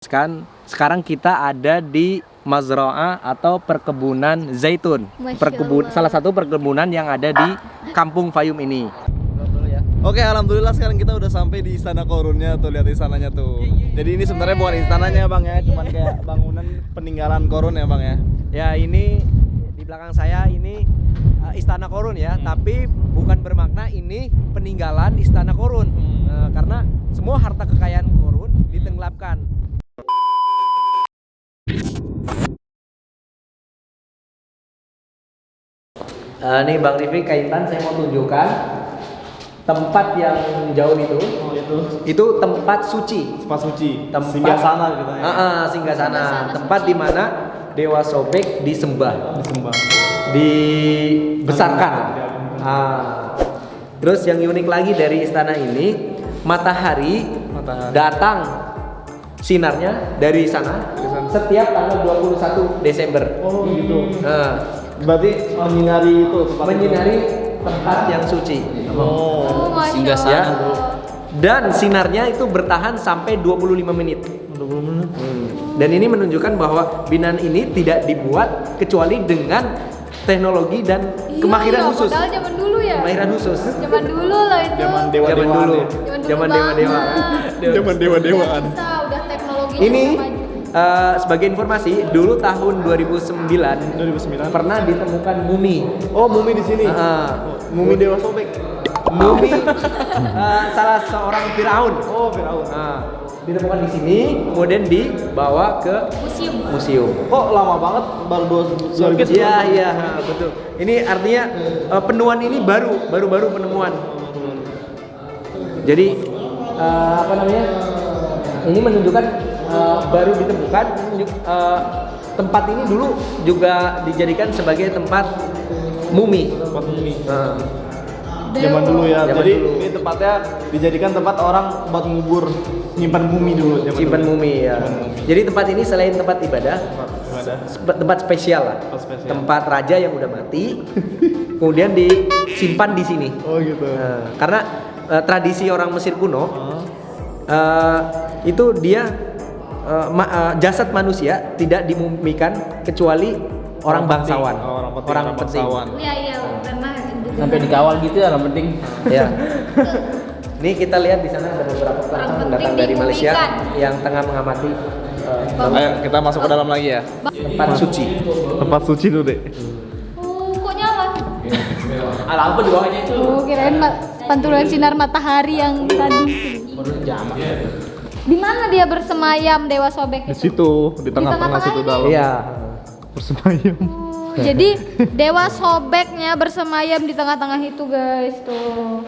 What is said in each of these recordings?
Sekarang kita ada di Mazra'ah atau perkebunan zaitun. Salah satu perkebunan yang ada di Kampung Fayum ini. Oke, alhamdulillah sekarang kita udah sampai di istana Korunnya tuh, lihat istananya tuh. Jadi ini sebenarnya bukan istananya Bang ya, cuman kayak bangunan peninggalan Korun ya Bang ya. Ya, ini di belakang saya ini istana Korun ya, tapi bukan bermakna ini peninggalan istana Korun. Karena semua harta kekayaan Korun ditenggelamkan. Nih Bang Rifki, Kaitan saya mau tunjukkan tempat yang jauh itu. Oh, itu tempat suci. tempat suci. Tempat Singgasana gitu ya. Singgasana. Tempat di mana Dewa Sobek disembah, dibesarkan. Terus yang unik lagi dari istana ini, matahari datang sinarnya dari sana setiap tanggal 21 Desember. Oh gitu. Berarti menyinari itu tempat yang suci. Singgah Ya. sana. Dan sinarnya itu bertahan sampai 25 menit. 20 menit. Dan ini menunjukkan bahwa binaan ini tidak dibuat kecuali dengan teknologi dan kemahiran khusus. Padahal zaman dulu ya. Kemahiran khusus. Zaman dulu loh itu. Zaman Zaman dewa-dewaan dulu. ya. Zaman dewa-dewa. Zaman dewa-dewaan. Bisa, udah teknologinya Ini udah maju. sebagai informasi, dulu tahun 2009 pernah ditemukan mumi. Oh, mumi di sini. Mumi Dewa Sobek. Mumi salah seorang Firaun. Oh, Firaun. Ditemukan di sini, kemudian dibawa ke museum. Kok lama banget baru 2000? Iya, betul. Ini artinya penemuan ini baru penemuan. Jadi apa namanya? Ini menunjukkan baru ditemukan. Tempat ini dulu juga dijadikan sebagai tempat mumi. Tempat mumi. Dewa. Zaman dulu ya. Zaman Jadi dulu. ini tempatnya dijadikan tempat orang buat ngubur, nyimpan mumi dulu. Simpan mumi ya. Jadi tempat ini selain tempat ibadah, tempat spesial lah. Tempat spesial. Tempat raja yang udah mati, kemudian disimpan di sini. Oh gitu. Karena tradisi orang Mesir kuno itu dia jasad manusia tidak dimumikan kecuali orang bangsawan, orang penting. Iya, karena Sampai dikawal gitu ya, yang penting. Ya. Ini kita lihat di sana ada beberapa orang datang dari Malaysia yang tengah mengamati Ayo kita masuk ke dalam lagi ya. tempat suci. Tempat suci dulu deh. kok nyala? Ada apa di bawahnya itu? Kirain pantulan sinar matahari yang tadi. Di mana dia bersemayam Dewa Sobek Di itu? situ, di tengah-tengah tengah-tengah situ ini? dalam. Iya. Bersemayam. Jadi Dewa Sobeknya bersemayam di tengah-tengah itu guys tuh.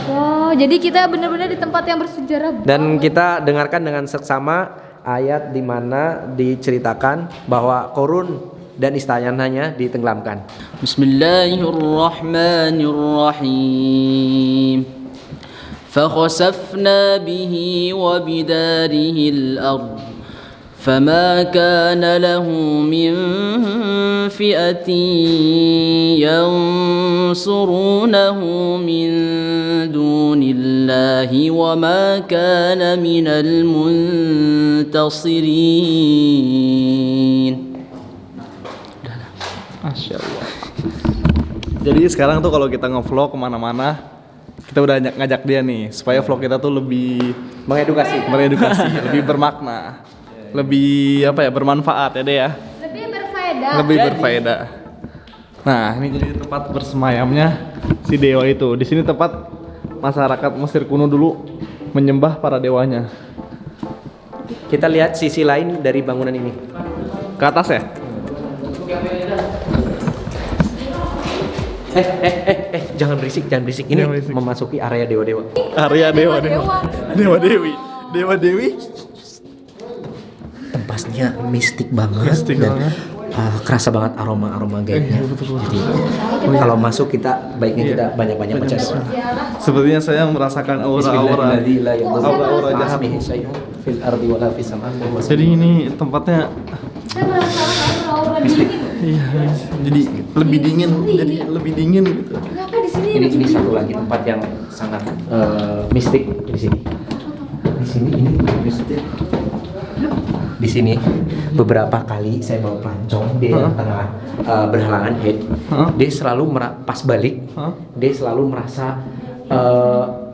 Wow, jadi kita benar-benar di tempat yang bersejarah. Dan kita dengarkan dengan seksama ayat di mana diceritakan bahwa Korun dan istananya ditenggelamkan. Bismillahirrahmanirrahim. فخسفنا به وبداره الأرض فما كان له من فئة ينصرونه من دون الله وما كان من المنتصرين. Masya Allah. Jadi sekarang tuh kalau kita nge-vlog kemana-mana, kita udah ngajak dia nih supaya vlog kita tuh lebih Mengedukasi. lebih bermakna, lebih bermanfaat ya deh ya. Lebih berfaedah. Lebih berfaedah. Nah, ini jadi tempat bersemayamnya si dewa itu. Di sini tempat masyarakat Mesir kuno dulu menyembah para dewanya. Kita lihat sisi lain dari bangunan ini. Ke atas ya? Jangan berisik. Ini Jangan berisik. memasuki area dewa-dewa. Area dewa-dewi. Tempatnya mistik banget. Kerasa banget aroma gaibnya. Jadi kalau masuk kita baiknya banyak-banyak baca doa. Sepertinya saya merasakan aura-aura jahat. Jadi ini tempatnya Mistik. iya, jadi lebih dingin gitu. Kenapa di sini? Ini satu lagi tempat yang sangat mistik di sini. Di sini ini mistik. di sini beberapa kali saya bawa pelancong dia yang tengah berhalangan head, dia selalu pas balik, dia selalu merasa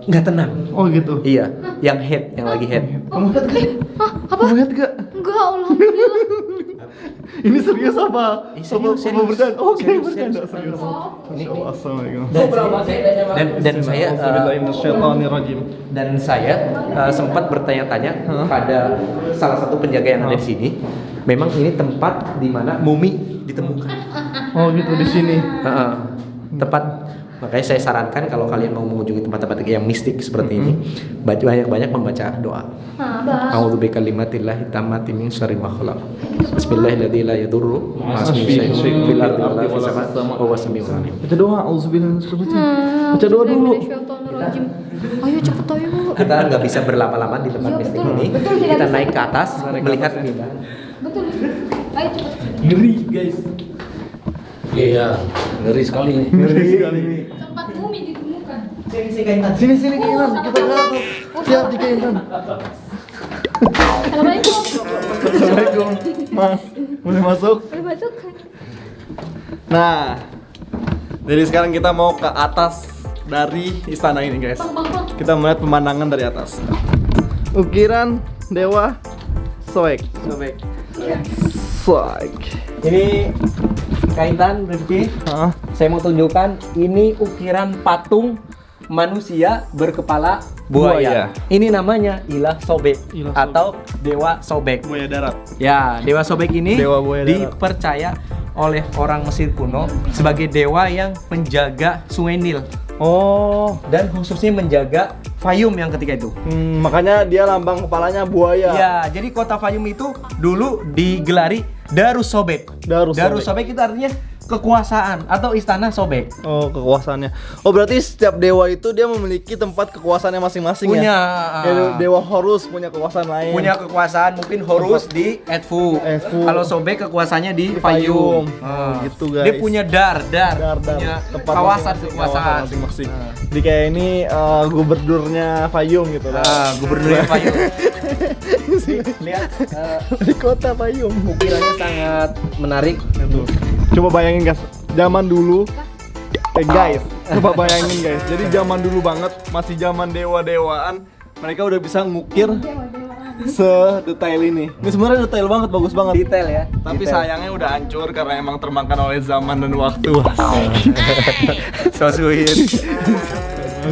nggak tenang. Oh gitu. Iya, yang lagi head. Kamu lihat gak? Apa? Kamu lihat gak? Enggak, alhamdulillah. Ini serius apa? Serius. Bercanda. Oke, Serius. bercanda serius. Assalamualaikum. Dan saya Bismillahirrahmanirrahim. dan saya sempat bertanya-tanya pada salah satu penjaga yang ada di sini. Memang ini tempat di mana mumi ditemukan. Oh gitu di sini. Tempat, makanya saya sarankan kalau kalian mau mengunjungi tempat-tempat yang mistik seperti ini, banyak-banyak membaca doa. A'udzu bikalimatillahi tammati min syarri ma khalaq. Bismillahirrahmanirrahim. La yadurru ma ismihi syai'un fil ardi wa la fis samaa'i wa huwas samiul alim. Baca doa, auzubillahi minasyaitonir rajim. Baca doa dulu. Ayo cepet ayo. Kita nggak bisa berlama-lama di tempat Iya, mistik betul. ini. Betul, tidak Kita bisa. naik ke atas melihat keindahan. Betul. Ayo cepet. Ngeri, guys. Iya, ngeri sekali. Ngeri sekali. Tempat bumi ditemukan. Sini keindahan. Sini Keintan, kita ke atas. Siap di Keintan. Assalamualaikum. Assalamualaikum, Mas. Boleh masuk? Boleh masuk? Nah, jadi sekarang kita mau ke atas dari istana ini, guys. Bang. Kita melihat pemandangan dari atas. Ukiran Dewa Soek. Soek. Ini kaitan Rifki. Hah? Saya mau tunjukkan ini ukiran patung manusia berkepala buaya. Ini namanya Ilah Sobek Ilah Sobek. atau Dewa Sobek. Buaya darat. Ya, Dewa Sobek ini Dewa buaya darat. dipercaya oleh orang Mesir kuno sebagai dewa yang penjaga Sungai Nil Oh, dan khususnya menjaga Fayum yang ketika itu. makanya dia lambang kepalanya buaya. Ya, jadi kota Fayum itu dulu digelari Darus Sobek. Darus Sobek itu artinya kekuasaan atau istana Sobek. Oh, kekuasaannya. Oh, berarti setiap dewa itu dia memiliki tempat kekuasaannya masing-masing Punya ya? Kayak Dewa Horus punya kekuasaan lain. punya kekuasaan mungkin Horus di Edfu. Edfu. Kalau Sobek kekuasaannya di Fayum. Fayum. Gitu, guys. Dia punya dar, Dar, punya tempat kawasan masing-masing, kekuasaan. masing-masing. Jadi kayak ini gubernurnya Fayum gitu lah. Gubernurnya Fayum. Lihat Di kota Fayum. ukirannya sangat menarik. Tuh. Coba bayangin guys, zaman dulu guys, coba bayangin guys. Jadi zaman dulu banget, masih zaman dewa-dewaan, mereka udah bisa ngukir sedetail ini. Ini sebenarnya detail banget, bagus banget. Detail ya. Tapi detail. sayangnya udah hancur karena emang termakan oleh zaman dan waktu. So sweet.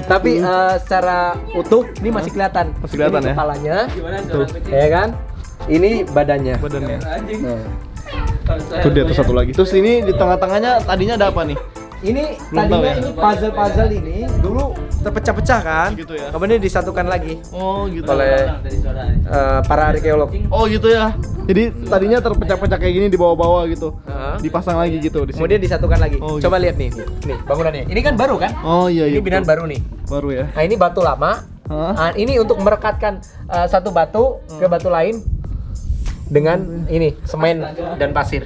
Tapi secara utuh ini masih kelihatan. Masih kelihatan Ini ya? kepalanya. Tuh, ya kan? Ini badannya. Badannya. Nah. Tuh dia tuh satu lagi. Terus ini di tengah-tengahnya tadinya ada apa nih? Ini Belum tahu tadinya ya? ini puzzle ini dulu terpecah-pecah kan? Gitu ya? Kemudian disatukan lagi Oh gitu. oleh para arkeolog. Oh gitu ya. Jadi tadinya terpecah-pecah kayak gini di bawah-bawah gitu. Dipasang lagi gitu di sini. Kemudian disatukan lagi. Oh, Coba lihat nih bangunannya. Ini kan baru kan? Oh iya iya. Ini binaan betul. baru nih. Baru ya. Nah ini batu lama. Hah? Nah, ini untuk merekatkan satu batu ke batu lain dengan ini semen dan pasir.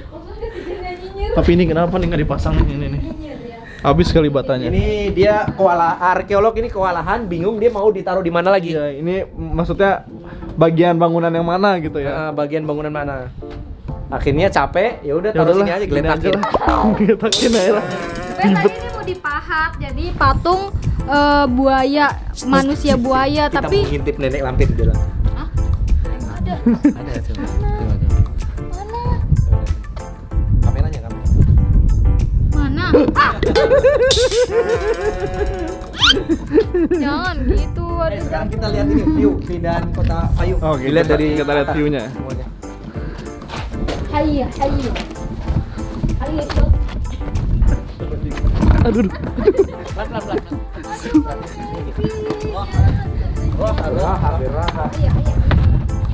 Tapi ini kenapa nih nggak dipasang ini nih? Habis kali batanya. Ini dia arkeolog ini kewalahan, bingung dia mau ditaruh di mana lagi. Iya, ini maksudnya bagian bangunan yang mana gitu ya? Bagian bangunan mana? Akhirnya capek, ya udah taruh sini aja geletakin. Geletakin aja lah. Tadi ini mau dipahat jadi patung buaya, manusia buaya, Kita tapi mau ngintip nenek lampir di dalam. Hah? Ada. Ada coba. Mana? Kameranya kan. Mana? Jangan gitu. Aduh. Sekarang kita lihat ini view keindahan kota Fayum. Oh, Dilihat dari kita lihat atas view-nya. semuanya. Hayya. Aduh. Pelan. Raha.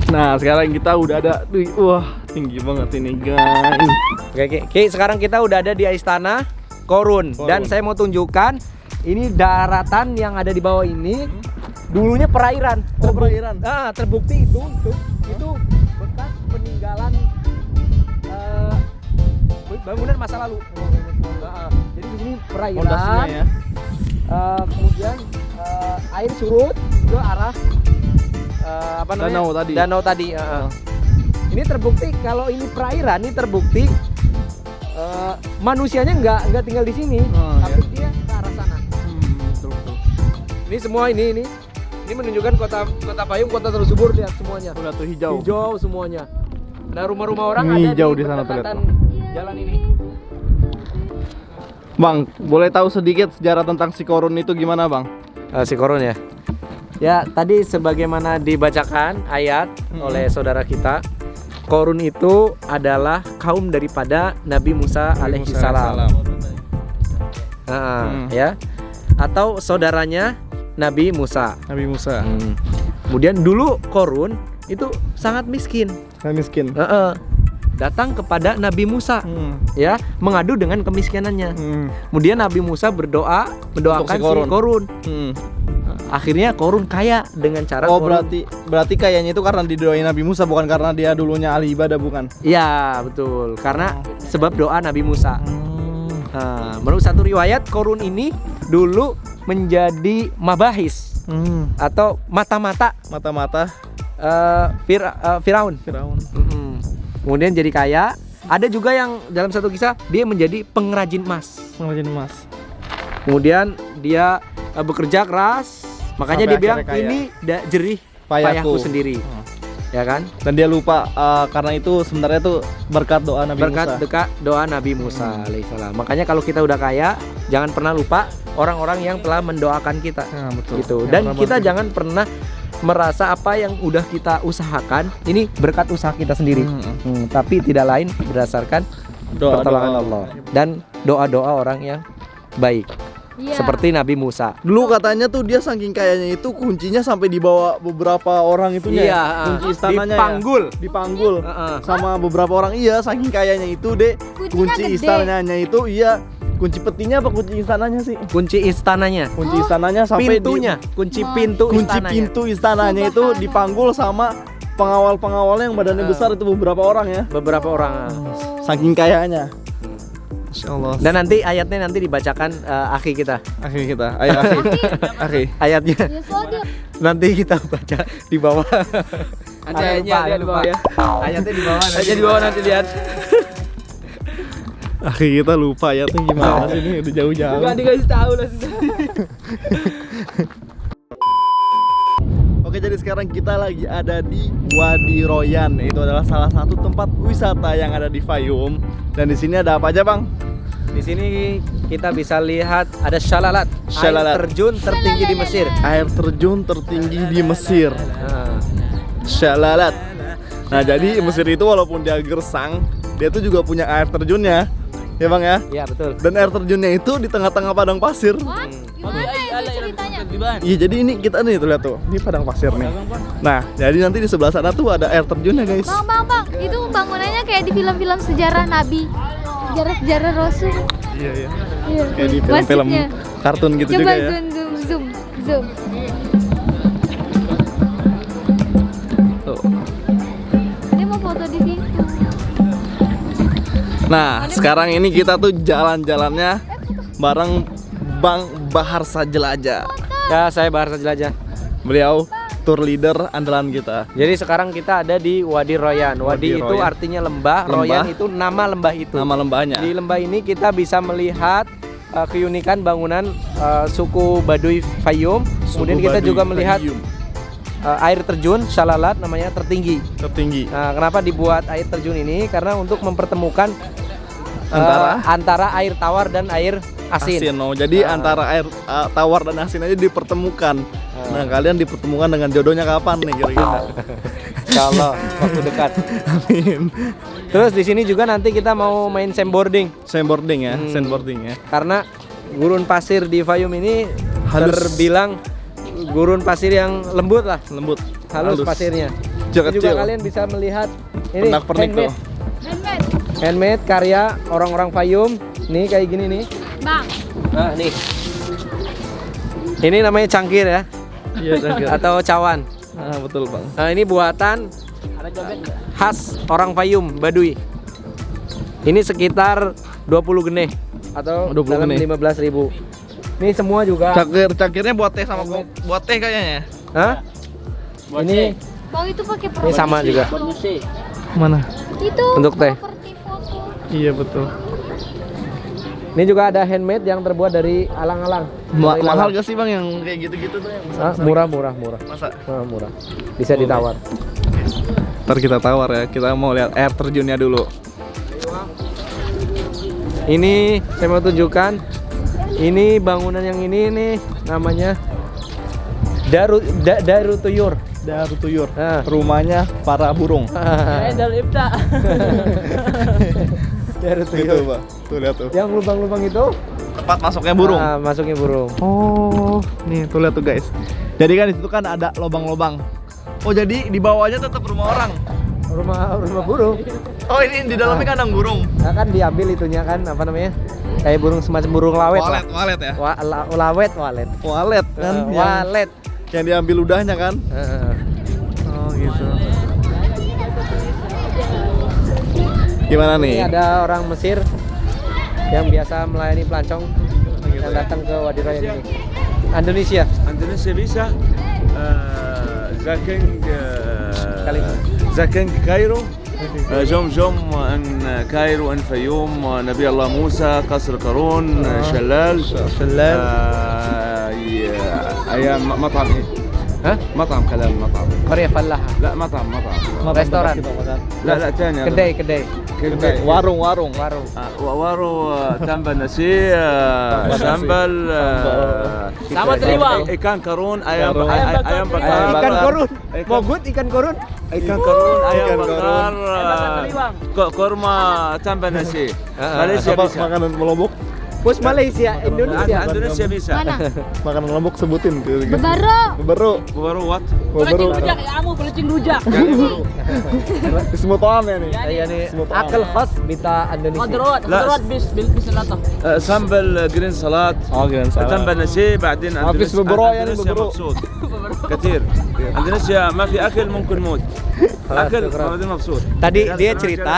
Nah, sekarang kita udah ada. Wah, tinggi banget ini, guys. Oke, sekarang kita udah ada di Istana Korun. Dan saya mau tunjukkan ini daratan yang ada di bawah ini dulunya perairan. Perairan. Nah, terbukti itu bekas peninggalan bangunan masa lalu. Jadi di sini perairan. Pondasinya ya. Kemudian air surut ke arah danau tadi. Ini terbukti kalau ini perairan, ini terbukti manusianya nggak tinggal di sini, Oh, tapi dia ke arah sana. Betul. Ini semua ini menunjukkan kota Fayum, kota tersubur, lihat semuanya. Udah tuh hijau. Hijau semuanya. Ada rumah-rumah orang Ini ada hijau di sana tuh, lihat perbatasan tuh. jalan ini. Bang, boleh tahu sedikit sejarah tentang si Korun itu gimana, Bang? Si Korun ya. Ya, tadi sebagaimana dibacakan ayat oleh saudara kita, Korun itu adalah kaum daripada Nabi Musa alaihi salam. Ya. Atau saudaranya Nabi Musa. Nabi Musa. Kemudian dulu Korun itu sangat miskin. Miskin. Datang kepada Nabi Musa, ya, mengadu dengan kemiskinannya. Kemudian Nabi Musa mendoakan si Korun. Akhirnya Korun kaya dengan cara Oh, Korun. berarti kayaknya itu karena didoain Nabi Musa, bukan karena dia dulunya ahli ibadah, bukan? Iya, betul. Karena sebab doa Nabi Musa. Menurut satu riwayat, Korun ini dulu menjadi mabahis atau mata-mata Firaun. Kemudian jadi kaya. Ada juga yang dalam satu kisah dia menjadi pengrajin emas. Kemudian dia bekerja keras, makanya Sampai dia bilang akhirnya kaya. ini jerih payahku sendiri. Ya kan? Dan dia lupa karena itu sebenarnya itu berkat doa Nabi Musa. Berkat doa Nabi Musa alaihissalam. Makanya kalau kita udah kaya, jangan pernah lupa orang-orang yang telah mendoakan kita. Betul. Gitu. Yang Dan pernah kita bantu. jangan pernah merasa apa yang udah kita usahakan ini berkat usaha kita sendiri. Tapi tidak lain berdasarkan pertolongan Allah dan doa-doa orang yang baik. Iya. Seperti Nabi Musa. Dulu katanya tuh dia saking kayanya itu kuncinya sampai dibawa beberapa orang itunya. Iya, Kunci istananya dipanggul. Dipanggul Heeh. sama beberapa orang. Iya, saking kayanya itu, Dek. Kuncinya Kunci gede. istananya itu iya. Kunci petinya apa kunci istananya sih? Kunci istananya. Kunci istananya sampai Pintunya, kunci Wah. pintu kunci istananya. pintu istananya itu Subhanallah. dipanggul sama pengawal-pengawalnya yang badannya besar itu beberapa orang ya. Beberapa orang. Saking kayanya. Masya Allah. Dan nanti ayatnya nanti dibacakan akhi kita. Akhi kita. Ayo akhi. Akhi. Ayatnya Ya soalnya nanti kita baca di bawah. Nanti ayatnya lihat di bawah ya. Ayatnya di bawah. Ayatnya di bawah nanti lihat. Akhi kita lupa ya tuh gimana sih ini udah jauh-jauh. Enggak dikasih tahu lah. Oke, jadi sekarang kita lagi ada di Wadi Royan. Itu adalah salah satu tempat wisata yang ada di Fayum. Dan di sini ada apa aja, Bang? Di sini kita bisa lihat ada Shalalat, Shalalat. air terjun tertinggi di Mesir. Air terjun tertinggi di Mesir. Nah, Shalalat. Nah, jadi Mesir itu walaupun dia gersang, dia tuh juga punya air terjunnya. Ya, Bang ya? iya betul. Dan air terjunnya itu di tengah-tengah padang pasir. what? Gimana itu ceritanya? Iya, jadi ini kita nih tuh lihat tuh. Ini padang pasir nih. Nah, jadi nanti di sebelah sana tuh ada air terjunnya, guys. Bang, itu bangunannya kayak di film-film sejarah Nabi, sejarah Rasul. Iya, iya. Iya. Kayak di film-film Masjidnya. kartun gitu Coba juga ya. zoom. Tuh. Dia mau foto di situ. Nah, sekarang ini kita tuh jalan-jalannya bareng Bang Baharsa Jelajah. Ya, saya Baharsa Jelajah. Beliau tour leader andalan kita. Jadi sekarang kita ada di Wadi Royan. Wadi Wadi itu Royan. artinya lembah, Lembah. Royan itu nama lembah itu. Nama lembahnya. Di lembah ini kita bisa melihat keunikan bangunan suku Baduy Fayum. Kemudian kita Baduy juga melihat Fayum. air terjun Shalalat namanya tertinggi. Tertinggi. Nah, kenapa dibuat air terjun ini? Karena untuk mempertemukan Antara air tawar dan air asin. Oh, jadi antara air tawar dan asin aja dipertemukan. Nah, kalian dipertemukan dengan jodohnya kapan nih kira-kira? Insyaallah waktu dekat. Amin. Terus di sini juga nanti kita mau main sandboarding. Sandboarding ya, sandboarding ya. Karena gurun pasir di Fayum ini Halus. terbilang gurun pasir yang lembut lah, Lembut, halus pasirnya. Kecil-kecil. Ini juga kalian bisa melihat ini Pernak-pernik tuh. handmade karya orang-orang Fayum. Nih kayak gini nih. Bang, Nah, nih. Ini namanya cangkir ya, Iya, cangkir. atau cawan. Ah, betul, Bang. Nah, ini buatan khas orang Fayum, Baduy. Ini sekitar 20 geneh atau 20 dalam geneh. 15.000. Ini semua juga. Cangkirnya buat teh sama buat teh kayaknya. Hah? Ini Bang itu pakai ini sama juga. Mana? Itu Untuk teh. properti foto. Iya betul. Ini juga ada handmade yang terbuat dari alang-alang. Dari Mahal lalang. gak sih bang yang kayak gitu-gitu tuh yang Ah, murah. Masa? Murah. Bisa ditawar. Ntar kita tawar ya, kita mau lihat air terjunnya dulu. Ini saya mau tunjukkan. Ini bangunan yang ini nih namanya Daru Tuyur. Daru Tuyur, Ah. rumahnya para burung. Darul Ibda. Daru Gitu Tuyur. bang, tuh lihat tuh. Yang lubang-lubang itu Tempat masuknya burung. masuknya burung. Oh, nih tuh lihat tuh guys. Jadi kan di situ kan ada lubang-lubang. Oh jadi di bawahnya tetap rumah orang. Rumah burung. Oh ini di dalamnya kandang burung. Nah, kan diambil itunya kan apa namanya? Kayak burung semacam burung lawet lah. Walet ya. Walet. Walet kan. Walet. Yang diambil udahnya kan. Oh gitu. Gimana Ini nih? ada orang Mesir yang biasa melayani pelancong yang datang ke Wadi Raya ini. Indonesia. Indonesia bisa زاكينج زاكينج كايرو جمجم ان كايرو ان فيوم نبي الله موسى قصر قارون شلال ايام مطعم ايه؟ Hah? مطعم كلام مطعم Korea Fallaha. لا مطعم Restoran. لا ثاني Kedai. Warung. Warung. وارو تنبل نسي سامبل Sama teriwang. ikan karun ayam Ayam bakar Ikan korun. Ikan- Mogut ikan korun. ikan karun ayam Ikan bakar teriwang. kurma tambah nasi Malaysia Apa bisa makanan Lombok? Bus Malaysia, Indonesia. Indonesia bisa Mana? Makanan Lombok sebutin. Bebaro. Baru. baru what Pelecing rujak ya, kamu pelecing rujak. Di semua toam ya nih. Saya nih Semua akal khas bita Indonesia. Madrot bis lato. سامبل جرين سلطات Oh, keren تنبه نسي بعدين حافظ ببرو يعني اندونيسيا ببرو. مبسوط كثير اندونيسيا ما في اكل ممكن موت خلاص، اكل شكراً. بعدين مبسوط Tadi dia cerita,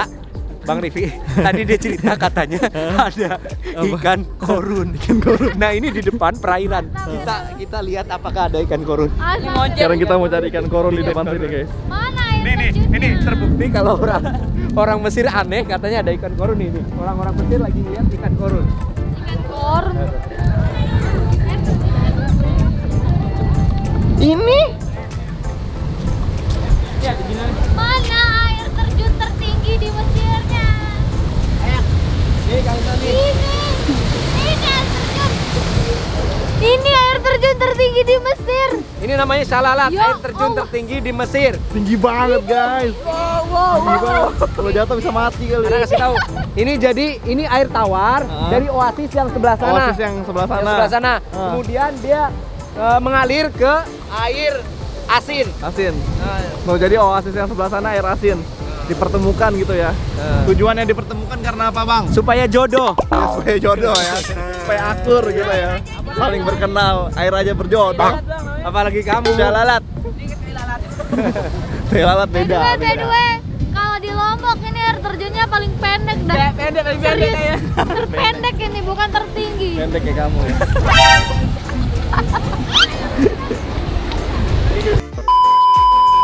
Bang Rifi, tadi dia cerita katanya ada ikan korun. Nah ini di depan perairan. Kita lihat apakah ada ikan korun. Asal. Sekarang kita mau cari ikan korun di depan sini guys. Mana air terjunnya? Ini terbukti kalau orang Mesir aneh katanya ada ikan korun ini. Orang-orang Mesir lagi lihat ikan korun. Ikan korun. Ini Mana air terjun tertinggi di Mesirnya? Ini air terjun. Ini air terjun tertinggi di Mesir. Ini namanya Salalat, Ya air terjun Allah. tertinggi di Mesir. tinggi banget guys. Tinggi banget. Kalau jatuh bisa mati kali. Karena kasih tahu, ini air tawar dari oasis yang sebelah sana. Oasis yang sebelah sana. Yang sebelah sana. Ah. Kemudian dia mengalir ke air asin. Asin. Mau jadi oasis yang sebelah sana air asin. Dipertemukan gitu ya. Tujuannya dipertemukan karena apa bang? Supaya jodoh. Ya, supaya jodoh ya. Supaya akur gitu ya. Saling berkenal. Air aja berjodoh. Apalagi kamu. Salalat. Salalat beda. By the way, kalau di Lombok ini air terjunnya paling pendek dah. Pendek paling pendek Serius, ya. terpendek ini bukan tertinggi. Pendek kayak kamu.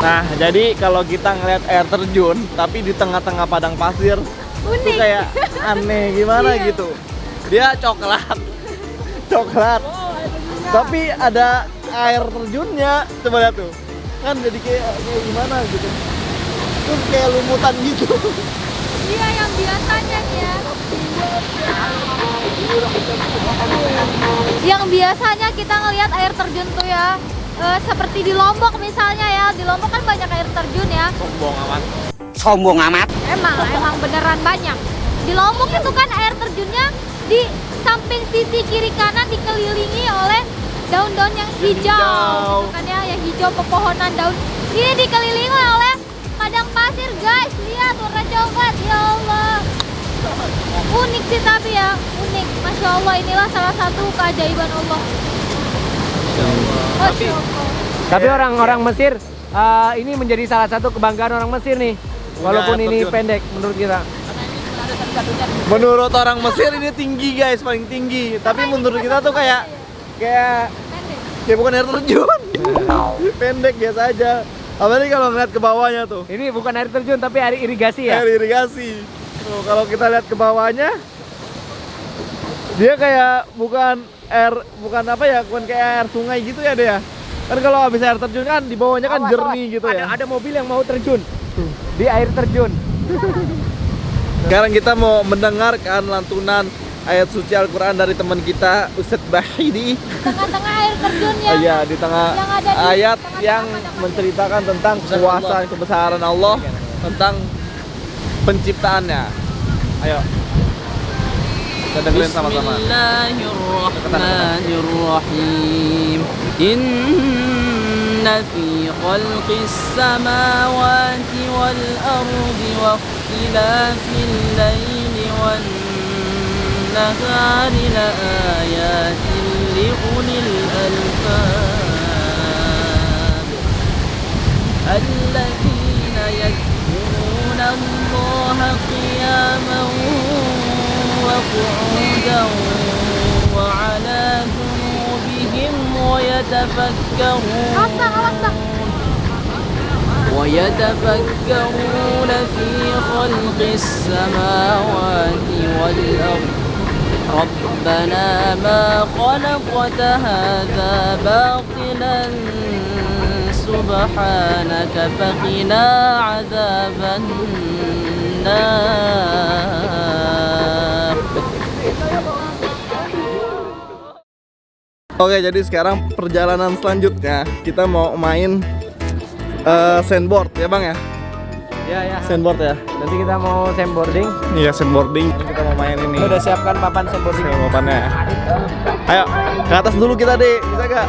Nah, jadi kalau kita ngeliat air terjun, tapi di tengah-tengah padang pasir, itu Unik. kayak aneh gimana gitu. Dia coklat, coklat. Tapi ada air terjunnya, coba lihat tuh. Kan jadi kayak gimana gitu. Terus kayak lumutan gitu. Iya yang biasanya nih ya. Yang biasanya kita ngelihat air terjun tuh ya, seperti di Lombok misalnya ya. Di Lombok kan banyak air terjun ya. Sombong amat. Emang beneran banyak. Di Lombok itu kan air terjunnya di samping sisi kiri kanan dikelilingi oleh daun-daun yang hijau, gitu kan ya, yang hijau pepohonan daun. Ini dikelilingi oleh padang pasir guys, lihat warna coklat, ya Allah. Unik sih tapi ya, unik. Masya Allah, inilah salah satu keajaiban Allah. Masya Allah. Tapi orang-orang Mesir ini menjadi salah satu kebanggaan orang Mesir nih. Walaupun air ini terjun. pendek menurut kita. Menurut orang Mesir ini tinggi guys, paling tinggi. Tapi menurut kita tuh kayak Pendek. bukan air terjun. Pendek biasa aja. Apalagi kalau ngeliat ke bawahnya tuh. Ini bukan air terjun tapi air irigasi ya. Air irigasi. Tuh, kalau kita lihat ke bawahnya, dia kayak bukan apa ya, bukan kayak air sungai gitu ya dia. Kan kalau habis air terjun kan di bawahnya kan Awas, jernih awas. gitu ya. Ada mobil yang mau terjun di air terjun. Sekarang kita mau mendengarkan lantunan ayat suci Al-Quran dari teman kita Ustadz Bahidi. Tengah-tengah air terjun yang Iya, di tengah yang ada di ayat tengah-tengah yang padang menceritakan tentang kuasa kebesaran Allah, tentang penciptaannya. Ayo, kita dengerin sama-sama. Bismillahirrahmanirrahim. Inna fi khalqis samawati wal ardi wa ikhtilafil laili wan nahari la ayatin li ulil albab alladhina yadhkuruna Allaha qiyaman wa qu'udan wa 'ala junubihim wa ويتفكرون في خلق السماوات والأرض ربنا ما خلقت هذا باطلا سبحانك فقنا عذاب النار. Oke, jadi sekarang perjalanan selanjutnya kita mau main sandboard ya bang ya? Ya. Sandboard ya? Nanti kita mau sandboarding. Iya, sandboarding. Kita mau main ini. Kita udah siapkan papan sandboarding. Papannya. Ayo, ke atas dulu kita deh, bisa gak?